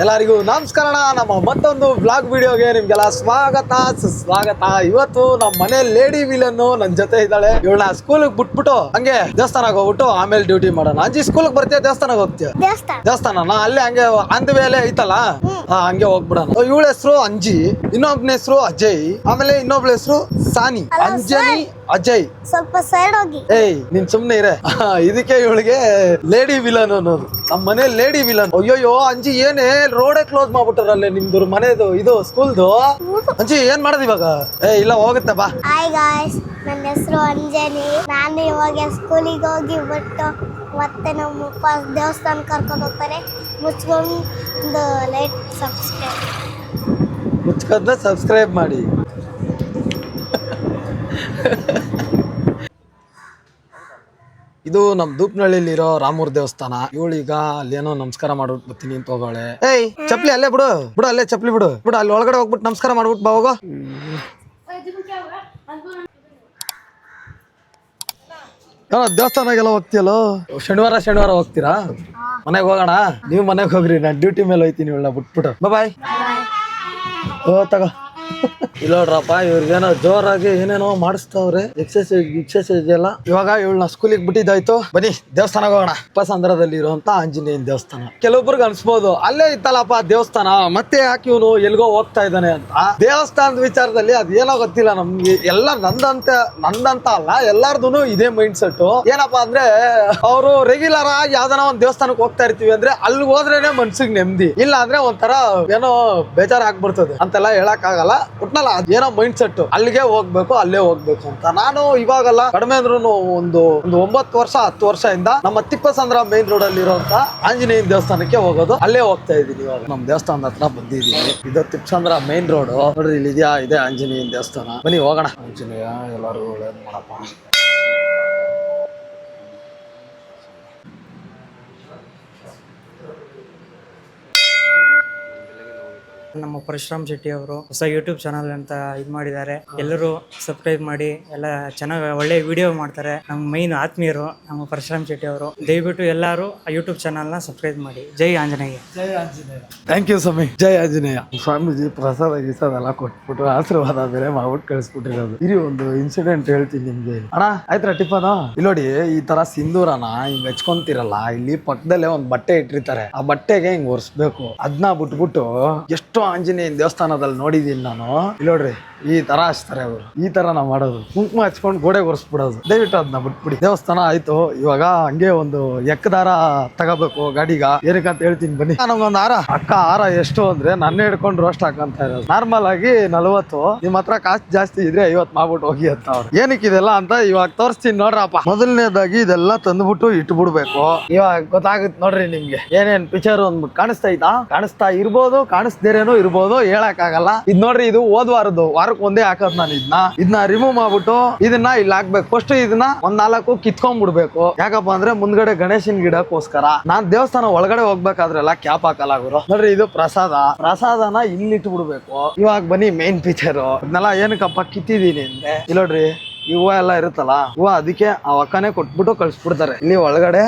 ಎಲ್ಲರಿಗೂ ನಮಸ್ಕಾರ. ನಮ್ಮ ಮತ್ತೊಂದು ಬ್ಲಾಗ್ ವಿಡಿಯೋಗೆ ನಿಮ್ಗೆಲ್ಲ ಸ್ವಾಗತ ಸುಸ್ವಾಗತ. ಇವತ್ತು ನಮ್ಮ ಮನೆ ಲೇಡಿ ವಿಲನ್ ನನ್ನ ಜೊತೆ ಇದ್ದಾಳೆ. ಇವಳನ್ನ ಸ್ಕೂಲ್ ಬಿಟ್ಬಿಟ್ಟು ಹಂಗೆ ದೇವಸ್ಥಾನಕ್ಕೆ ಹೋಗ್ಬಿಟ್ಟು ಆಮೇಲೆ ಡ್ಯೂಟಿ ಮಾಡೋಣ. ಅಂಜಿ ಸ್ಕೂಲ್ ಬರ್ತೀಯ ದೇವಸ್ಥಾನಕ್ಕೆ ಹೋಗ್ತೀಯ? ದೇವಸ್ಥಾನ ಅಲ್ಲೇ ಹಂಗೆ ಅಂದ ಮೇಲೆ ಐತಲ್ಲ, ಹಂಗೆ ಹೋಗ್ಬಿಡೋಣ. ಇವಳ ಹೆಸರು ಅಂಜಿ, ಇನ್ನೊಬ್ನ ಹೆಸರು ಅಜಯ್, ಆಮೇಲೆ ಇನ್ನೊಬ್ಳ ಹೆಸರು ಸಾನಿ. ಅಂಜನಿ ಅಜಯ್. ಸ್ವಲ್ಪ ಸೈಡ್ ಹೋಗಿ. ಏಯ್ ನೀನ್ ಸುಮ್ನೆ ಇರೆ. ಇದಕ್ಕೆ ಇವಳಿಗೆ ಲೇಡಿ ವಿಲನ್ ಅನ್ನೋದು. ನಮ್ಮ ಮನೆ ಲೇಡಿ ವಿಲನ್. ಅಯ್ಯೋಯ್ಯೋ ಅಂಜಿ ಏನೇ ರೋಡೇ ಕ್ಲೋಸ್ ಮಾಡ್ಬಿಟ್ಟಾರಲ್ಲೇ ನಿಮ್ದು ಮನೆದು ಇದು ಸ್ಕೂಲ್ದು. ಅಂಜಿ ಏನ್ ಮಾಡೋದು ಇವಾಗ? ಇಲ್ಲ ಹೋಗುತ್ತೆ ಬಾ. ಹಾಯ್ ಗಾಯ್ಸ್, ನನ್ನ ಹೆಸರು ಅಂಜನಿ. ನಾನು ಇವಾಗ ಸ್ಕೂಲಿಗೆ ಹೋಗಿ ಬಿಟ್ಟು ಮತ್ತೆ ನಮ್ಮ ಅಪ್ಪ ದೇವಸ್ಥಾನ ಕರ್ಕೊಂಡು ಹೋಗ್ತಾರೆ. ಮುಚ್ಕೊಂಡು ಲೈಕ್ ಸಬ್ಸ್ಕ್ರೈಬ್ ಮಾಡಿ. ಇದು ನಮ್ ದೂಪ್ನಳ್ಳಿಲಿರೋ ರಾಮೂರ್ ದೇವಸ್ಥಾನ. ಇವಳೀಗ ಅಲ್ಲೇನೋ ನಮಸ್ಕಾರ ಮಾಡ್ಬಿಟ್ಟು ಬರ್ತೀನಿ ಅಂತ ಹೋಗೋಳೆ. ಏಯ್ ಚಪ್ಲಿ ಅಲ್ಲೇ ಬಿಡು ಅಲ್ಲೇ ಚಪ್ಲಿ ಬಿಡು ಅಲ್ಲಿ ಒಳಗಡೆ ಹೋಗ್ಬಿಟ್ಟು ನಮಸ್ಕಾರ ಮಾಡ್ಬಿಟ್ಟು ಬಾ ಹೋಗೋ. ದೇವಸ್ಥಾನಾಗೆಲ್ಲ ಹೋಗ್ತೀಯಲ್ಲೋ? ಶನಿವಾರ ಹೋಗ್ತೀರಾ? ಮನೆಗೆ ಹೋಗೋಣ. ನೀವು ಮನೆಗೆ ಹೋಗ್ರಿ, ನಾನು ಡ್ಯೂಟಿ ಮೇಲೆ ಹೋಯ್ತೀನಿ. ಇವಳನ್ನ ಬಿಟ್ಬಿಟ್ಟು ಬಾಯ್. ಓ ತಗೋ. ಇಲ್ಲ ನೋಡ್ರಪ್ಪ, ಇವ್ರಿಗೇನೋ ಜೋರಾಗಿ ಏನೇನೋ ಮಾಡಿಸ್ತಾವ್ರೆ. ಎಕ್ಸರ್ಸೈಸ್ ಎಲ್ಲ. ಇವಾಗ ಇವಳನ್ನ ಸ್ಕೂಲಿಗೆ ಬಿಟ್ಟಿದ್ದಾಯ್ತು. ಬನ್ನಿ ದೇವಸ್ಥಾನಕ್ಕೆ ಹೋಗೋಣ. ಉಪಸಂದ್ರದಲ್ಲಿ ಇರುವಂತ ಆಂಜನೇಯನ ದೇವಸ್ಥಾನ. ಕೆಲವೊಬ್ರಿಗೆ ಅನ್ಸ್ಬೋದು ಅಲ್ಲೇ ಇತ್ತಲ್ಲಪ್ಪ ದೇವಸ್ಥಾನ, ಮತ್ತೆ ಯಾಕೆ ಇವನು ಎಲ್ಗೋ ಹೋಗ್ತಾ ಇದ್ದಾನೆ ಅಂತ. ದೇವಸ್ಥಾನದ ವಿಚಾರದಲ್ಲಿ ಅದೇನೋ ಗೊತ್ತಿಲ್ಲ ನಮ್ಗೆ. ಎಲ್ಲ ನಂದಂತ ಅಲ್ಲ, ಎಲ್ಲಾರ್ದು ಇದೇ ಮೈಂಡ್ ಸೆಟ್. ಏನಪ್ಪಾ ಅಂದ್ರೆ ಅವರು ರೆಗ್ಯುಲರ್ ಆಗಿ ಯಾವ್ದಾನ ಒಂದ್ ದೇವಸ್ಥಾನಕ್ಕೆ ಹೋಗ್ತಾ ಇರ್ತೀವಿ ಅಂದ್ರೆ ಅಲ್ಲಿ ಹೋದ್ರೇನೆ ಮನ್ಸಿಗೆ ನೆಮ್ಮದಿ. ಇಲ್ಲ ಅಂದ್ರೆ ಒಂಥರ ಏನೋ ಬೇಜಾರ್ ಆಗ್ಬಿಡ್ತದೆ ಅಂತೆಲ್ಲ ಹೇಳಕ್ ಆಗಲ್ಲ. ಒಟ್ನಲ್ಲ ಏನೋ ಮೈಂಡ್ ಸೆಟ್, ಅಲ್ಲಿಗೆ ಹೋಗ್ಬೇಕು ಅಲ್ಲೇ ಹೋಗ್ಬೇಕು ಅಂತ. ನಾನು ಇವಾಗಲ್ಲ ಕಡಿಮೆ ಅಂದ್ರೂ ಒಂದು 9 ವರ್ಷ 10 ವರ್ಷದಿಂದ ನಮ್ಮ ತಿಪ್ಪಸಂದ್ರ ಮೇನ್ ರೋಡ್ ಅಲ್ಲಿ ಇರುವಂತ ಆಂಜನೇಯನ ದೇವಸ್ಥಾನಕ್ಕೆ ಹೋಗೋದು. ಅಲ್ಲೇ ಹೋಗ್ತಾ ಇದೀನಿ. ಇವಾಗ ನಮ್ಮ ದೇವಸ್ಥಾನದ ಹತ್ರ ಬಂದಿದ್ದೀವಿ. ಇದು ತಿಪ್ಪಸಂದ್ರ ಮೇನ್ ರೋಡ್ ನೋಡ್ರಿ. ಇಲ್ಲಿ ಇದೆಯಾ, ಇದೆ ಆಂಜನೇಯನ ದೇವಸ್ಥಾನ. ಬನ್ನಿ ಹೋಗೋಣ. ಆಂಜನೇಯ ಎಲ್ಲರೂ ಒಳ್ಳೇದು ಮಾಡಪ್ಪ. ನಮ್ಮ ಪರಶುರಾಮ್ ಶೆಟ್ಟಿ ಅವರು ಹೊಸ ಯೂಟ್ಯೂಬ್ ಚಾನಲ್ ಅಂತ ಇದು ಮಾಡಿದ್ದಾರೆ. ಎಲ್ಲರೂ ಸಬ್ಸ್ಕ್ರೈಬ್ ಮಾಡಿ. ಎಲ್ಲ ಚೆನ್ನಾಗಿ ಒಳ್ಳೆ ವಿಡಿಯೋ ಮಾಡ್ತಾರೆ. ನಮ್ಮ ಮೈನ್ ಆತ್ಮೀಯರು ನಮ್ಮ ಪರಶುರಾಮ್ ಶೆಟ್ಟಿ ಅವರು. ದಯವಿಟ್ಟು ಎಲ್ಲರೂ ಆ ಯೂಟ್ಯೂಬ್ ಚಾನಲ್ನ ಸಬ್ಸ್ಕ್ರೈಬ್ ಮಾಡಿ. ಜೈ ಆಂಜನೇಯ. ಜೈ ಆಂಜನೇಯ. ಥ್ಯಾಂಕ್ ಯು ಸ್ವಾಮಿ. ಜೈ ಆಂಜನೇಯ. ಸ್ವಾಮೀಜಿ ಪ್ರಸಾದ ಎಲ್ಲ ಕೊಟ್ಬಿಟ್ಟು ಆಶೀರ್ವಾದ ಬೇರೆ ಮಾಡ್ಬಿಟ್ಟು ಕಳಿಸ್ಬಿಟ್ಟಿರೋದು. ಇರಿ ಒಂದು ಇನ್ಸಿಡೆಂಟ್ ಹೇಳ್ತೀನಿ ನಿಮ್ಗೆ. ಅಣ್ಣ ಆಯ್ತಾ ಟಿಫನ್? ಇಲ್ಲಿ ನೋಡಿ, ಈ ತರ ಸಿಂಧೂರನ ಹಿಂಗ್ ಹಚ್ಕೊಂತಿರಲ್ಲ, ಇಲ್ಲಿ ಪಕ್ಕದಲ್ಲೇ ಒಂದ್ ಬಟ್ಟೆ ಇಟ್ಟಿರ್ತಾರೆ. ಆ ಬಟ್ಟೆಗೆ ಹಿಂಗ್ ಒರೆಸ್ಬೇಕು. ಅದನ್ನ ಬಿಟ್ಬಿಟ್ಟು ಎಷ್ಟು ಆಂಜನೇಯನ ದೇವಸ್ಥಾನದಲ್ಲಿ ನೋಡಿದೀನಿ ನಾನು. ಇಲ್ಲಿ ನೋಡ್ರಿ, ಈ ತರ ಹಚ್ತಾರೆ ಅವರು. ಈ ತರ ನಾವು ಮಾಡೋದು, ಕುಂಕುಮ ಹಚ್ಕೊಂಡು ಗೋಡೆ ಒರೆಸ್ಬಿಡೋದು. ದಯವಿಟ್ಟು ಅದನ್ನ ಬಿಟ್ಬಿಡಿ. ದೇವಸ್ಥಾನ ಆಯ್ತು, ಇವಾಗ ಹಂಗೆ ಒಂದು ಎಕ್ಕದಾರ ತಗೋಬೇಕು ಗಾಡಿಗ. ಏನಕ್ಕಂತ ಹೇಳ್ತೀನಿ ಬನ್ನಿ. ನಮ್ಗೊಂದು ಹಾರ. ಅಕ್ಕ ಹಾರ ಎಷ್ಟು ಅಂದ್ರೆ ನನ್ನ ಹಿಡ್ಕೊಂಡು ರೋಸ್ಟ್ ಹಾಕಂತ ಇರೋದು. ನಾರ್ಮಲ್ ಆಗಿ 40. ನಿಮ್ ಹತ್ರ ಕಾಸ್ಟ್ ಜಾಸ್ತಿ ಇದ್ರೆ 50 ಮಾಡ್ಬಿಟ್ಟು ಹೋಗಿ ಅಂತ ಅವ್ರು. ಏನಕ್ಕಿದೆಲ್ಲ ಅಂತ ಇವಾಗ ತೋರಿಸ್ತೀನಿ ನೋಡ್ರಪ್ಪ. ಮೊದಲನೇದಾಗಿ ಇದೆಲ್ಲ ತಂದ್ಬಿಟ್ಟು ಇಟ್ಬಿಡ್ಬೇಕು. ಇವಾಗ ಗೊತ್ತಾಗುತ್ತೆ ನೋಡ್ರಿ ನಿಮ್ಗೆ ಏನೇನ್ ಪಿಕ್ಚರ್ ಅಂದ್ಬಿಟ್ಟು ಕಾಣಿಸ್ತಾ ಇರ್ಬೋದು, ಕಾಣಿಸ್ದೇರೇನೋ ಇರ್ಬೋದು, ಹೇಳಕ್ ಆಗಲ್ಲ. ಇದ್ ನೋಡ್ರಿ, ಇದು ವಾರಕ್ಕೆ ಒಂದೇ ಹಾಕೋದ್. ನಾನು ಇದನ್ನ ರಿಮೂವ್ ಮಾಡ್ಬಿಟ್ಟು ಇದನ್ನ ಇಲ್ಲಿ ಹಾಕ್ಬೇಕು. ಫಸ್ಟ್ ಇದನ್ನ 4 ಕಿತ್ಕೊಂಡ್ಬಿಡ್ಬೇಕು. ಯಾಕಪ್ಪ ಅಂದ್ರೆ ಮುಂದ್ಗಡೆ ಗಣೇಶನ್ ಗಿಡಕ್ಕೋಸ್ಕರ. ನಾನ್ ದೇವಸ್ಥಾನ ಒಳಗಡೆ ಹೋಗ್ಬೇಕಾದ್ರೆಲ್ಲ ಕ್ಯಾಪ್ ಹಾಕಲ್ಲ ಗುರು. ನೋಡ್ರಿ, ಇದು ಪ್ರಸಾದನ ಇಲ್ಲಿ ಇಟ್ಬಿಡ್ಬೇಕು. ಇವಾಗ ಬನ್ನಿ ಮೇನ್ ಪಿಕ್ಚರ್. ಇದನ್ನೆಲ್ಲ ಏನಕ್ಕಪ್ಪ ಕಿತ್ತಿದೀನಿ ಅಂದ್ರೆ, ಇಲ್ಲಿ ನೋಡ್ರಿ ಈ ಹೂವ ಎಲ್ಲ ಇರುತ್ತಲ್ಲ, ಹೂವ ಅದಕ್ಕೆ ಆ ಅಕ್ಕನೇ ಕೊಟ್ಬಿಟ್ಟು ಕಳ್ಸ್ಬಿಡ್ತಾರೆ. ಇಲ್ಲಿ ಒಳಗಡೆ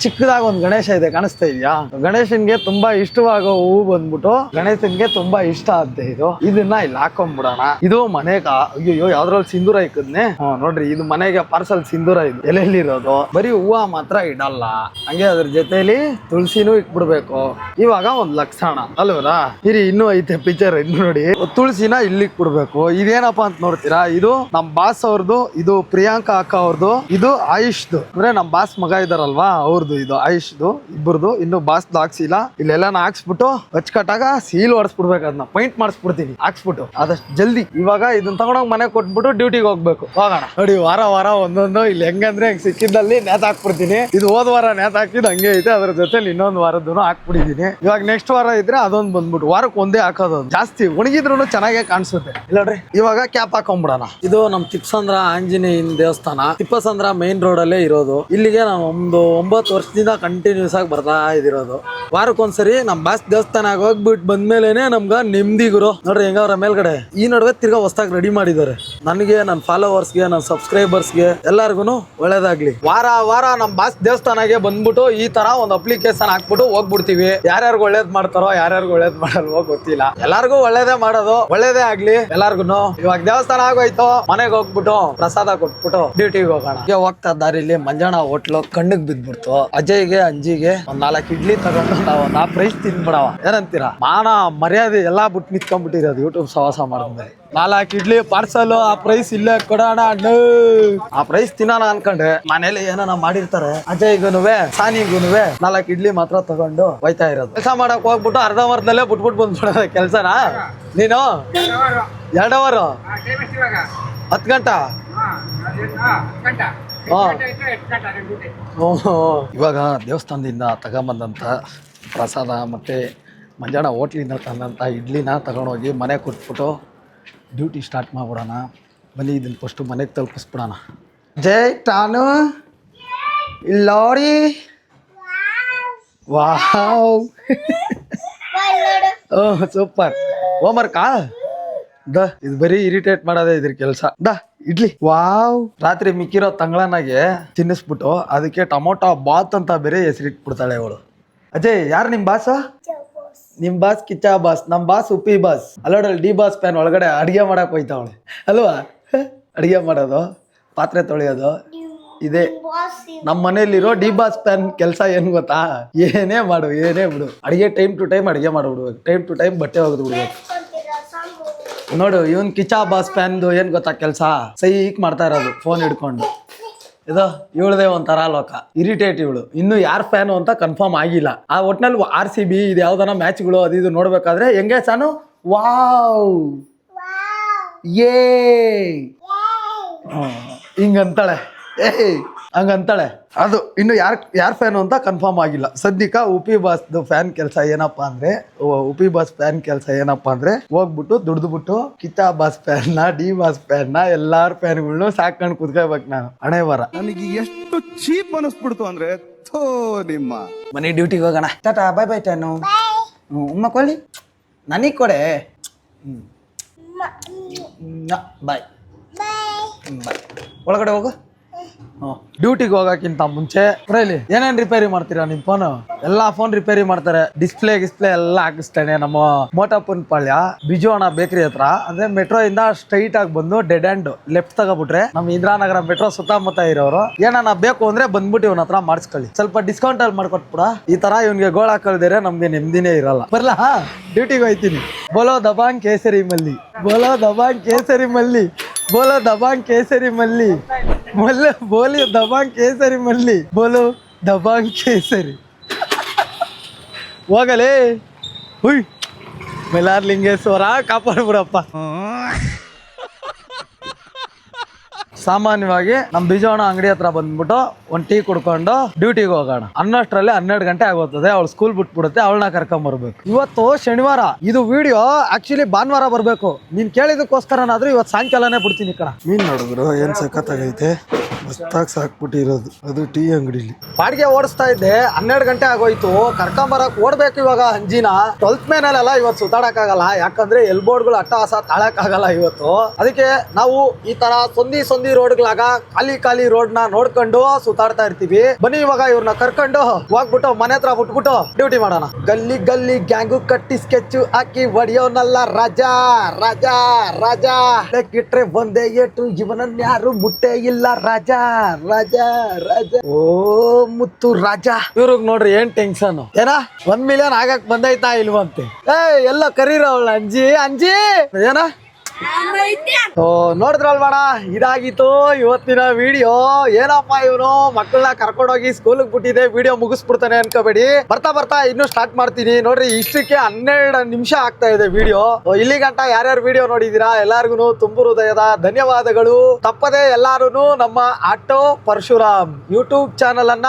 ಚಿಕ್ಕದಾಗ ಒಂದ್ ಗಣೇಶ ಇದೆ, ಕಾಣಿಸ್ತಾ ಇದೆಯಾ? ಗಣೇಶನ್ಗೆ ತುಂಬಾ ಇಷ್ಟವಾಗೋ ಹೂವು ಬಂದ್ಬಿಟ್ಟು ಗಣೇಶನ್ಗೆ ತುಂಬಾ ಇಷ್ಟ ಅಂತೆ. ಇದನ್ನ ಇಲ್ಲಿ ಹಾಕೊಂಡ್ಬಿಡೋಣ. ಇದು ಮನೆಗ ಅಯ್ಯೋ ಯಾವ್ದ್ರಲ್ಲಿ ಸಿಂಧೂರ ಇಕ್ಕದ್ನೆ. ನೋಡ್ರಿ, ಇದು ಮನೆಗೆ ಪಾರ್ಸಲ್ ಸಿಂಧೂರ. ಇದು ಎಲೆಯಲ್ಲಿರೋದು. ಬರೀ ಹೂವ ಮಾತ್ರ ಇಡಲ್ಲ, ಹಂಗೆ ಅದ್ರ ಜೊತೆಲಿ ತುಳಸಿನೂ ಇಟ್ಬಿಡ್ಬೇಕು. ಇವಾಗ ಒಂದ್ ಲಕ್ಷಣ ಅಲ್ವರಾ? ಇರಿ, ಇನ್ನೂ ಐತೆ ಪಿಕ್ಚರ್. ಇನ್ನು ನೋಡಿ, ತುಳಸಿನ ಇಲ್ಲಿ ಇಟ್ಬಿಡ್ಬೇಕು. ಇದೇನಪ್ಪಾ ಅಂತ ನೋಡ್ತೀರಾ? ಇದು ನಮ್ ಬಾಸ್ ಅವ್ರದ್ದು, ಇದು ಪ್ರಿಯಾಂಕಾ ಅಕ್ಕ ಅವ್ರದ್ದು, ಇದು ಆಯುಷ್ದು. ಅಂದ್ರೆ ನಮ್ ಬಾಸ್ ಮಗ ಇದಾರಲ್ವಾ ಅವ್ರದ್ದು. ಇದು ಆಯುಷ್ದು ಇಬ್ಬರದು. ಇನ್ನು ಬಾಸ್ ಹಾಕ್ಸಿಲ್ಲ. ಇಲ್ಲೆಲ್ಲ ಹಾಕ್ಸ್ಬಿಟ್ಟು ಅಚ್ಚುಕಟ್ಟಾಗ ಸೀಲ್ ಹೊಡ್ಸ್ಬಿಡ್ಬೇಕು. ಅದನ್ನ ಪೈಂಟ್ ಮಾಡಿಸ್ಬಿಡ್ತೀನಿ ಹಾಕ್ಸ್ಬಿಟ್ಟು ಆದಷ್ಟು ಜಲ್ದಿ. ಇವಾಗ ಇದನ್ನ ತಗೊಂಡೋಗಿ ಮನೆಗೆ ಕೊಟ್ಬಿಟ್ಟು ಡ್ಯೂಟಿಗೆ ಹೋಗ್ಬೇಕು. ಹೋಗೋಣ. ನೋಡಿ, ವಾರ ಒಂದೊಂದು ಇಲ್ಲಿ ಹೆಂಗಂದ್ರೆ ಹೆಂಗ್ ಸಿಕ್ಕಿದ್ದಲ್ಲಿ ನೇತ್ ಹಾಕ್ಬಿಡ್ತೀನಿ. ಇದು ಹೋದ ವಾರ ನೇತ್ ಹಾಕಿದ್ ಹಂಗೆ ಐತೆ. ಅದ್ರ ಜೊತೆ ಇನ್ನೊಂದು ವಾರದ್ದು ಹಾಕ್ಬಿಟ್ಟಿದೀನಿ. ಇವಾಗ ನೆಕ್ಸ್ಟ್ ವಾರ ಇದ್ರೆ ಅದೊಂದು ಬಂದ್ಬಿಟ್ಟು ವಾರಕ್ಕೆ ಒಂದೇ ಹಾಕೋದು. ಜಾಸ್ತಿ ಒಣಗಿದ್ರು ಚೆನ್ನಾಗೇ ಕಾಣಿಸುತ್ತೆ. ಇಲ್ಲ ನೋಡ್ರಿ, ಇವಾಗ ಕ್ಯಾಪ್ ಹಾಕೊಂಡ್ಬಿಡೋಣ. ಇದು ನಮ್ ತಿಪ್ಪಸಂದ್ರ ಆಂಜನೇಯನ ದೇವಸ್ಥಾನ. ತಿಪ್ಪಸಂದ್ರ ಮೇನ್ ರೋಡ್ ಅಲ್ಲೇ ಇರೋದು. ಇಲ್ಲಿಗೆ ನಾನು ಒಂದು 9 20 ವರ್ಷದಿಂದ ಕಂಟಿನ್ಯೂಸ್ ಆಗಿ ಬರ್ತಾ ಇದಿರೋದು. ವಾರಕ್ಕೊಂದ್ಸರಿ ನಮ್ ಬಾಸ್ ದೇವಸ್ಥಾನ ಹೋಗ್ಬಿಟ್ಟು ಬಂದ್ಮೇಲೆನೆ ನಮ್ಗ ನೆಮ್ಮದಿ ಗುರು. ನೋಡ್ರಿ ಹೆಂಗವ್ರ ಮೇಲ್ಗಡೆ. ಈ ನಡುವೆ ತಿರ್ಗಾ ಹೊಸದಾಗಿ ರೆಡಿ ಮಾಡಿದ್ದಾರೆ. ನನಗೆ, ನನ್ನ ಫಾಲೋವರ್ಸ್ಗೆ, ನನ್ನ ಸಬ್ಸ್ಕ್ರೈಬರ್ಸ್ಗೆ ಎಲ್ಲಾರ್ಗು ಒಳ್ಳೇದಾಗ್ಲಿ. ವಾರ ನಮ್ ಬಾಸ್ ದೇವಸ್ಥಾನಗೆ ಬಂದ್ಬಿಟ್ಟು ಈ ತರ ಒಂದು ಅಪ್ಲಿಕೇಶನ್ ಹಾಕ್ಬಿಟ್ಟು ಹೋಗ್ಬಿಡ್ತೀವಿ. ಯಾರ್ಯಾರು ಒಳ್ಳೇದ್ ಮಾಡ್ತಾರೋ ಯಾರ್ಯಾರು ಒಳ್ಳೇದ್ ಮಾಡಲ್ವೋ ಗೊತ್ತಿಲ್ಲ. ಎಲ್ಲಾರ್ಗು ಒಳ್ಳೇದೇ ಮಾಡೋದು, ಒಳ್ಳೇದೇ ಆಗ್ಲಿ ಎಲ್ಲಾರ್ಗುನು. ಇವಾಗ ದೇವಸ್ಥಾನ ಆಗೋಯ್ತು, ಮನೆಗೆ ಹೋಗ್ಬಿಟ್ಟು ಪ್ರಸಾದ ಕೊಟ್ಬಿಟ್ಟು ಡ್ಯೂಟಿಗೆ ಹೋಗೋಣ. ಹೋಗ್ತಾ ದಾರಿಲಿ ಮಂಜಣ್ಣ ಹೋಟ್ಲು ಕಣ್ಣಿಗೆ ಬಿದ್ಬಿಡ್ತು. ಅಜಯ್ಗೆ ಅಂಜಿಗೆ ಒಂದ್ 4 ಇಡ್ಲಿ ತಗೊಂಡು ನಾವು ಆ ಪ್ರೈಸ್ ತಿನ್ಬಿಡವ. ಏನಂತೀರಾ? ಮಾನ ಮರ್ಯಾದೆ ಎಲ್ಲಾ ಬಿಟ್ಟು ನಿಂತ್ಕೊಂಡ್ಬಿಟ್ಟಿರೋದು ಯೂಟ್ಯೂಬ್ ಸವಾಸ ಮಾಡಿದ್ಮೇಲೆ. 4 ಇಡ್ಲಿ ಪಾರ್ಸಲ್, ಆ ಪ್ರೈಸ್ ಇಲ್ಲೇ ಕೊಡೋಣ. ಆ ಪ್ರೈಸ್ ತಿನ್ನೋಣ ಅನ್ಕೊಂಡೆ. ಮನೇಲಿ ಏನೋ ಮಾಡಿರ್ತಾರೆ. ಅಜಯ್ಗುನುವೆ ಸಾನಿಗುನುವೆ 4 ಇಡ್ಲಿ ಮಾತ್ರ ತಗೊಂಡು ಹೋಯ್ತಾ ಇರೋದು. ಕೆಲಸ ಮಾಡಕ್ ಹೋಗ್ಬಿಟ್ಟು ಅರ್ಧಂಬರ್ಧದಲ್ಲೇ ಬಿಟ್ಬಿಟ್ಟು ಬಂದ್ಬಿಡೋದ ಕೆಲ್ಸನ. ನೀನು 2 ಅವರ್ 10 ಗಂಟೆ. ಇವಾಗ ದೇವಸ್ಥಾನದಿಂದ ತಗೊಂಬಂದಂತ ಪ್ರಸಾದ ಮತ್ತೆ ಮಂಜಾಣ ಹೋಟ್ಲಿಂದ ತಂದಂಥ ಇಡ್ಲಿನ ತಗೊಂಡೋಗಿ ಮನೆಗೆ ಕೊಟ್ಬಿಟ್ಟು ಡ್ಯೂಟಿ ಸ್ಟಾರ್ಟ್ ಮಾಡ್ಬಿಡೋಣ. ಬನ್ನಿ, ಇದನ್ನು ಫಸ್ಟು ಮನೆಗೆ ತಲುಪಿಸ್ಬಿಡೋಣ. ಜೈ ಟಾನು ಇಲ್ಲೋರಿ. ವಾವ್ ಓಹ್ ಸೂಪರ್. ಹೋಮ್ವರ್ಕಾ? ಇದು ಬರೀ ಇರಿಟೇಟ್ ಮಾಡೋದೇ ಇದ್ರ ಕೆಲಸ. ಇಡ್ಲಿ. ವಾವ್. ರಾತ್ರಿ ಮಿಕ್ಕಿರೋ ತಂಗಳನಾಗೆ ತಿನ್ನಿಸ್ಬಿಟ್ಟು ಅದಕ್ಕೆ ಟೊಮೊಟೊ ಬಾತ್ ಅಂತ ಬೇರೆ ಹೆಸರಿಟ್ಬಿಡ್ತಾಳೆ ಅವಳು. ಅಜಯ್, ಯಾರು ನಿಮ್ ಬಾಸ್? ನಿಮ್ ಬಾಸ್ ಕಿಚ್ಚಾ ಬಾಸ್, ನಮ್ ಬಾಸ್ ಉಪ್ಪಿ ಬಾಸ್. ಅಲ್ಲೋಡಲ್ಲಿ ಡಿ ಬಾಸ್ ಪ್ಯಾನ್ ಒಳಗಡೆ ಅಡಿಗೆ ಮಾಡಕ್ ಹೋಯ್ತಾವಳೆ ಅಲ್ವಾ? ಅಡಿಗೆ ಮಾಡೋದು, ಪಾತ್ರೆ ತೊಳೆಯೋದು ಇದೆ ನಮ್ಮ ಮನೇಲಿರೋ ಡಿ ಬಾಸ್ ಪ್ಯಾನ್ ಕೆಲಸ. ಏನ್ ಗೊತ್ತಾ? ಏನೇ ಮಾಡು, ಏನೇ ಬಿಡು, ಅಡಿಗೆ ಟೈಮ್ ಟು ಟೈಮ್ ಅಡಿಗೆ ಮಾಡ್ಬಿಡ್ಬೇಕು, ಟೈಮ್ ಟು ಟೈಮ್ ಬಟ್ಟೆ ಒಗೆದು ಬಿಡ್ಬೇಕು. ನೋಡು, ಇವನ್ ಕಿಚ್ಚಾ ಬಾಸ್ ಪ್ಯಾನ್ದು ಏನ್ ಗೊತ್ತಾ ಕೆಲಸ? ಸೈಕ್ ಮಾಡ್ತಾ ಇರೋದು ಫೋನ್ ಹಿಡ್ಕೊಂಡು. ಇದು ಇವಳದೇ ಒಂಥರ ಲೋಕ. ಇರಿಟೇಟ್ ಇವಳು. ಇನ್ನು ಯಾರ್ ಫ್ಯಾನು ಅಂತ ಕನ್ಫರ್ಮ್ ಆಗಿಲ್ಲ. ಆ ಒಟ್ನಲ್ಲಿ RCB ಇದು ಯಾವ್ದಾನ ಮ್ಯಾಚ್ಗಳು ಅದು ಇದು ನೋಡ್ಬೇಕಾದ್ರೆ ಹೆಂಗೆ ಸಾನು? ವಾವ್ ಏ ಹಿಂಗಂತಾಳೆ. ಹಂಗಂತಾಳೆ. ಅದು ಇನ್ನು ಯಾರ್ ಫ್ಯಾನು ಅಂತ ಕನ್ಫರ್ಮ್ ಆಗಿಲ್ಲ. ಸದ್ಯಕ್ಕೆ ಉಪಿ ಬಾಸ್ದು ಫ್ಯಾನ್ ಕೆಲಸ ಏನಪ್ಪಾ ಅಂದ್ರೆ, ಉಪಿ ಬಾಸ್ ಫ್ಯಾನ್ ಕೆಲಸ ಏನಪ್ಪಾ ಅಂದ್ರೆ ಹೋಗ್ಬಿಟ್ಟು ದುಡ್ದುಬಿಟ್ಟು ಕಿಚ್ಚಾ ಬಾಸ್ ಫ್ಯಾನ್ನ, ಡಿ ಬಾಸ್ ಫ್ಯಾನ್ನ, ಎಲ್ಲಾರ ಫ್ಯಾನ್ಗಳ್ನು ಸಾಕೊಂಡು ಕುತ್ಕೋಬೇಕು ನಾನು. ಹಣೆ ಬರ. ನನಗೆ ಎಷ್ಟು ಚೀಪ್ ಅನಿಸ್ಬಿಡ್ತು ಅಂದ್ರೆ ನಿಮ್ಮ ಮನೆ ಡ್ಯೂಟಿಗೆ ಹೋಗೋಣ. ಟಾಟಾ ಬಾಯ್ ಬಾಯ್ ಟಾನು. ಉಮ್ಮ ಕೊಳ್ಳಿ ನನಗೆ ಕೊಡೆ. ಬಾಯ್ ಬಾಯ್. ಒಳಗಡೆ ಹೋಗು. ಡ್ಯೂಟಿಗೆ ಹೋಗಕ್ಕಿಂತ ಮುಂಚೆ ಇಲ್ಲಿ ಏನೇನ್ ರಿಪೇರಿ ಮಾಡ್ತೀರಾ? ನಿಮ್ ಫೋನ್ ಎಲ್ಲಾ ಫೋನ್ ರಿಪೇರಿ ಮಾಡ್ತಾರೆ. ಡಿಸ್ಪ್ಲೇ ಎಲ್ಲ ಹಾಕಿಸ್ತಾನೆ. ನಮ್ಮ ಮೋಟಪ್ಪನ್ ಪಾಳ್ಯ ಬಿಜೋಣ ಬೇಕರಿ ಹತ್ರ. ಅಂದ್ರೆ ಮೆಟ್ರೋ ಇಂದ ಸ್ಟ್ರೈಟ್ ಆಗಿ ಬಂದು ಡೆಡ್ ಅಂಡ್ ಲೆಫ್ಟ್ ತಗೋಬಿಟ್ರೆ ನಮ್ಮ ಇಂದಿರಾನಗರ ಮೆಟ್ರೋ ಸುತ್ತಮುತ್ತ ಇರೋರು ಏನಾನ ಬೇಕು ಅಂದ್ರೆ ಬಂದ್ಬಿಟ್ಟು ಇವನ ಹತ್ರ ಮಾಡಿಸ್ಕೊಳ್ಳಿ. ಸ್ವಲ್ಪ ಡಿಸ್ಕೌಂಟ್ ಅಲ್ಲಿ ಮಾಡ್ಕೊಟ್ಬಿಡ. ಈ ತರ ಇವನ್ಗೆ ಗೋಳ ಹಾಕಳ್ದೇರೆ ನಮ್ಗೆ ನೆಮ್ಮದಿನೇ ಇರಲ್ಲ. ಬರ್ಲಾ? ಡ್ಯೂಟಿಗೆ ಹೋಯ್ತೀನಿ. ಬೋಲೋ ದಬಾಂಗ್ ಕೇಸರಿ ಮಲ್ಲಿ, ಬೋಲೋ ದಬಾಂಗ್ ಕೇಸರಿ ಮಲ್ಲಿ, ಬೋಲೋ ದಬಾಂಗ್ ಕೇಸರಿ ಮಲ್ಲಿ, ಬೋಲಿ ದಬಾಂಗ್ ಕೇಸರಿ ಮಲ್ಲಿ, ಬೋಲೋ ದಬಾಂಗ್ ಕೇಸರಿ. ಹೋಗಲೇ ಹುಯ್ ಮೈಲಾರಲಿಂಗೇಶ್ವರ ಕಾಪಾಡ್ಬಿಡಪ್ಪ. ಸಾಮಾನ್ಯವಾಗಿ ನಮ್ ಬಿಜೋಣ ಅಂಗಡಿ ಹತ್ರ ಬಂದ್ಬಿಟ್ಟು ಒಂದ್ ಟೀ ಕುಡ್ಕೊಂಡು ಡ್ಯೂಟಿಗೆ ಹೋಗೋಣ. ಅನ್ನಷ್ಟರಲ್ಲಿ 12 ಗಂಟೆ ಆಗೋತ್ತದೆ. ಅವಳು ಸ್ಕೂಲ್ ಬಿಟ್ಬಿಡುತ್ತೆ, ಅವಳನ್ನ ಕರ್ಕೊಂಡ್ ಬರ್ಬೇಕು. ಇವತ್ತು ಶನಿವಾರ. ಇದು ವಿಡಿಯೋ ಆಕ್ಚುಲಿ ಭಾನುವಾರ ಬರ್ಬೇಕು. ನೀನ್ ಕೇಳಿದಕ್ಕೋಸ್ಕರನಾದ್ರೂ ಇವತ್ತು ಸಾಯಂಕಾಲನೇ ಬಿಡ್ತೀನಿ. ಕಣ ಮೀನ್ ನೋಡಿದ್ರು ಏನ್ ಸಖತ್ತಾಗೈತೆ. ಮಸ್ತಾಗಿ ಸಾಕ್ಬಿಟ್ಟಿರೋದು. ಅದು ಟೀ ಅಂಗಡಿಲಿ ಬಾಡಿಗೆ ಓಡಿಸ್ತಾ ಇದ್ದೆ. 12 ಗಂಟೆ ಆಗೋಯ್ತು. ಕರ್ಕೊಂಬರಕ್ ಓಡ್ಬೇಕು ಇವಾಗ ಅಂಜಿನ. 12th ಮೇಲೆಲ್ಲ ಇವತ್ತು ಸುತ್ತಾಡಕ್ ಆಗಲ್ಲ. ಯಾಕಂದ್ರೆ ಎಲ್ಬೋರ್ಡ್ಗಳು ಅಟ್ಟಹಾಸ ತಾಳಕ್ ಆಗಲ್ಲ ಇವತ್ತು. ಅದಕ್ಕೆ ನಾವು ಈ ತರ ಸಂದಿ ರೋಡ್ಗಳಾಗ ಖಾಲಿ ರೋಡ್ ನ ನೋಡ್ಕೊಂಡು ಸುತ್ತಾಡ್ತಾ ಇರ್ತೀವಿ. ಬನ್ನಿ ಇವಾಗ ಇವ್ರನ್ನ ಕರ್ಕೊಂಡು ಹೋಗ್ಬಿಟ್ಟು ಮನೆ ಹತ್ರ ಬಿಟ್ಬಿಟ್ಟು ಡ್ಯೂಟಿ ಮಾಡೋಣ. ಗಲ್ಲಿ ಗ್ಯಾಂಗು ಕಟ್ಟಿ ಸ್ಕೆಚ್ ಹಾಕಿ ಹೊಡಿಯೋನಲ್ಲ ರಾಜಾ ರಾಜಾ ರಾಜಾ. ಕಿಟ್ರೆ ಒಂದೇ ಏಟು ಇವನನ್ನ ಯಾರು ಮುಟ್ಟೆ ಇಲ್ಲ ರಾಜಾ ರಾಜಾ ರಾಜಾ. ಓ ಮುತ್ತು ರಾಜಾ. ಇವ್ರಿಗೆ ನೋಡ್ರಿ ಏನ್ ಟೆನ್ಷನ್. ಏನ 1 ಮಿಲಿಯನ್ ಆಗಕ್ ಬಂದೈತಾ ಇಲ್ವಂತೆ. ಎಲ್ಲ ಕರೀರವಳ ಅಂಜಿ ಏನ. ನೋಡಿದ್ರಲ್ವಾಣ, ಇದಾಗಿತ್ತು ಇವತ್ತಿನ ವಿಡಿಯೋ. ಏನಪ್ಪ ಇವನು ಮಕ್ಕಳನ್ನ ಕರ್ಕೊಂಡೋಗಿ ಸ್ಕೂಲ್ಗೆ ಬಿಟ್ಟಿದೆ, ವಿಡಿಯೋ ಮುಗಿಸ್ಬಿಡ್ತಾನೆ ಅನ್ಕೋಬೇಡಿ. ಬರ್ತಾ ಇನ್ನು ಸ್ಟಾರ್ಟ್ ಮಾಡ್ತೀನಿ. ನೋಡ್ರಿ ಇಷ್ಟಕ್ಕೆ 12 ನಿಮಿಷ ಆಗ್ತಾ ಇದೆ ವಿಡಿಯೋ. ಇಲ್ಲಿ ಗಂಟ ಯಾರ್ಯಾರು ವಿಡಿಯೋ ನೋಡಿದೀರಾ ಎಲ್ಲಾರ್ಗು ತುಂಬು ಹೃದಯದ ಧನ್ಯವಾದಗಳು. ತಪ್ಪದೆ ಎಲ್ಲಾರು ನಮ್ಮ ಆಟೋ ಪರಶುರಾಮ್ ಯೂಟ್ಯೂಬ್ ಚಾನಲ್ ಅನ್ನ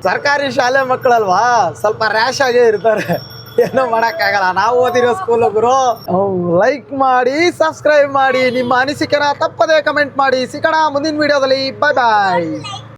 ಸರ್ಕಾರಿ ಶಾಲೆ ಮಕ್ಕಳಲ್ವಾ, ಸ್ವಲ್ಪ ರ್ಯಾಶ್ ಆಗೇ ಇರ್ತಾರೆ. ಏನೋ ಮಾಡಕ್ಕಾಗಲ್ಲ, ನಾವು ಓದಿರೋ ಸ್ಕೂಲ್ ಗುರು. ಲೈಕ್ ಮಾಡಿ, ಸಬ್ಸ್ಕ್ರೈಬ್ ಮಾಡಿ, ನಿಮ್ಮ ಅನಿಸಿಕೆನ ತಪ್ಪದೇ ಕಮೆಂಟ್ ಮಾಡಿ. ಸಿಗೋಣ ಮುಂದಿನ ವಿಡಿಯೋದಲ್ಲಿ. ಬಾಯ್ ಬಾಯ್.